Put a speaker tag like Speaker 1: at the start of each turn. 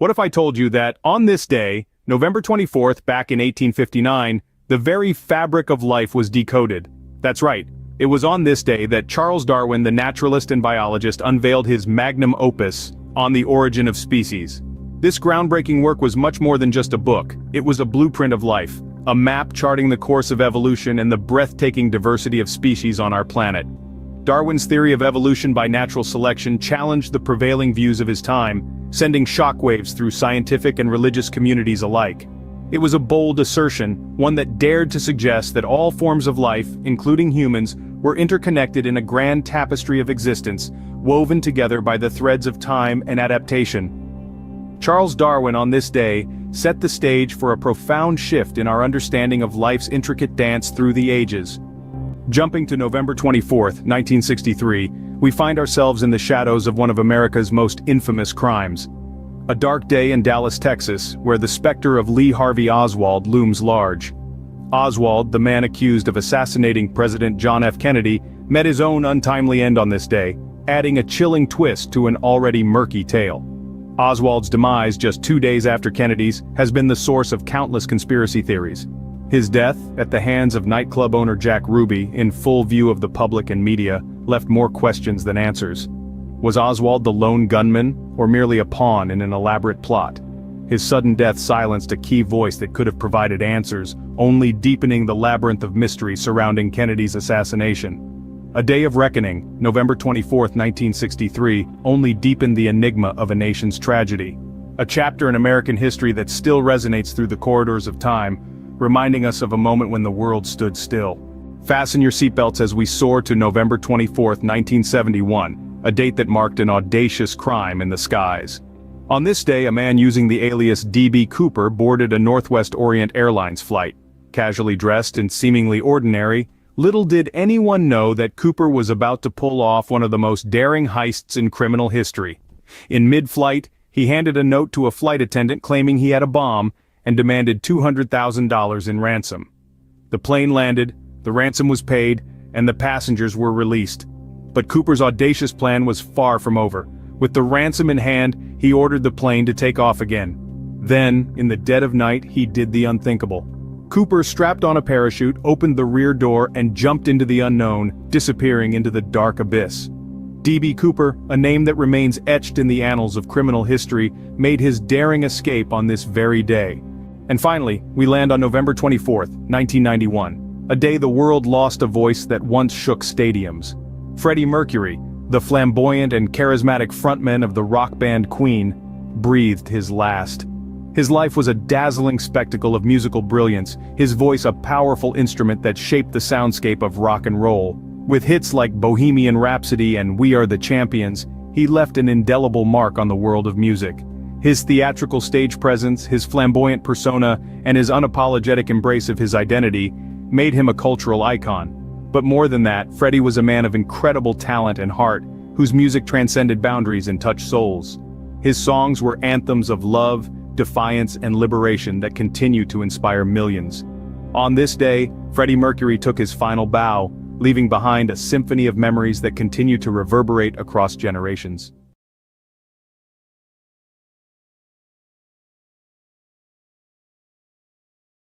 Speaker 1: What if I told you that on this day, November 24th, back in 1859, the very fabric of life was decoded? That's right. It was on this day that Charles Darwin, the naturalist and biologist, unveiled his magnum opus, On the Origin of Species. This groundbreaking work was much more than just a book. It was a blueprint of life, a map charting the course of evolution and the breathtaking diversity of species on our planet. Darwin's theory of evolution by natural selection challenged the prevailing views of his time, sending shockwaves through scientific and religious communities alike. It was a bold assertion, one that dared to suggest that all forms of life, including humans, were interconnected in a grand tapestry of existence, woven together by the threads of time and adaptation. Charles Darwin on this day set the stage for a profound shift in our understanding of life's intricate dance through the ages. Jumping to November 24, 1963, we find ourselves in the shadows of one of America's most infamous crimes. A dark day in Dallas, Texas, where the specter of Lee Harvey Oswald looms large. Oswald, the man accused of assassinating President John F. Kennedy, met his own untimely end on this day, adding a chilling twist to an already murky tale. Oswald's demise just 2 days after Kennedy's has been the source of countless conspiracy theories. His death, at the hands of nightclub owner Jack Ruby, in full view of the public and media, left more questions than answers. Was Oswald the lone gunman, or merely a pawn in an elaborate plot? His sudden death silenced a key voice that could have provided answers, only deepening the labyrinth of mystery surrounding Kennedy's assassination. A day of reckoning, November 24, 1963, only deepened the enigma of a nation's tragedy. A chapter in American history that still resonates through the corridors of time, reminding us of a moment when the world stood still. Fasten your seatbelts as we soar to November 24, 1971, a date that marked an audacious crime in the skies. On this day, a man using the alias D.B. Cooper boarded a Northwest Orient Airlines flight. Casually dressed and seemingly ordinary, little did anyone know that Cooper was about to pull off one of the most daring heists in criminal history. In mid-flight, he handed a note to a flight attendant claiming he had a bomb, and demanded $200,000 in ransom. The plane landed, the ransom was paid, and the passengers were released. But Cooper's audacious plan was far from over. With the ransom in hand, he ordered the plane to take off again. Then, in the dead of night, he did the unthinkable. Cooper strapped on a parachute, opened the rear door, and jumped into the unknown, disappearing into the dark abyss. D.B. Cooper, a name that remains etched in the annals of criminal history, made his daring escape on this very day. And finally, we land on November 24, 1991, a day the world lost a voice that once shook stadiums. Freddie Mercury, the flamboyant and charismatic frontman of the rock band Queen, breathed his last. His life was a dazzling spectacle of musical brilliance, his voice a powerful instrument that shaped the soundscape of rock and roll. With hits like Bohemian Rhapsody and We Are the Champions, he left an indelible mark on the world of music. His theatrical stage presence, his flamboyant persona, and his unapologetic embrace of his identity made him a cultural icon. But more than that, Freddie was a man of incredible talent and heart, whose music transcended boundaries and touched souls. His songs were anthems of love, defiance, and liberation that continue to inspire millions. On this day, Freddie Mercury took his final bow, leaving behind a symphony of memories that continue to reverberate across generations.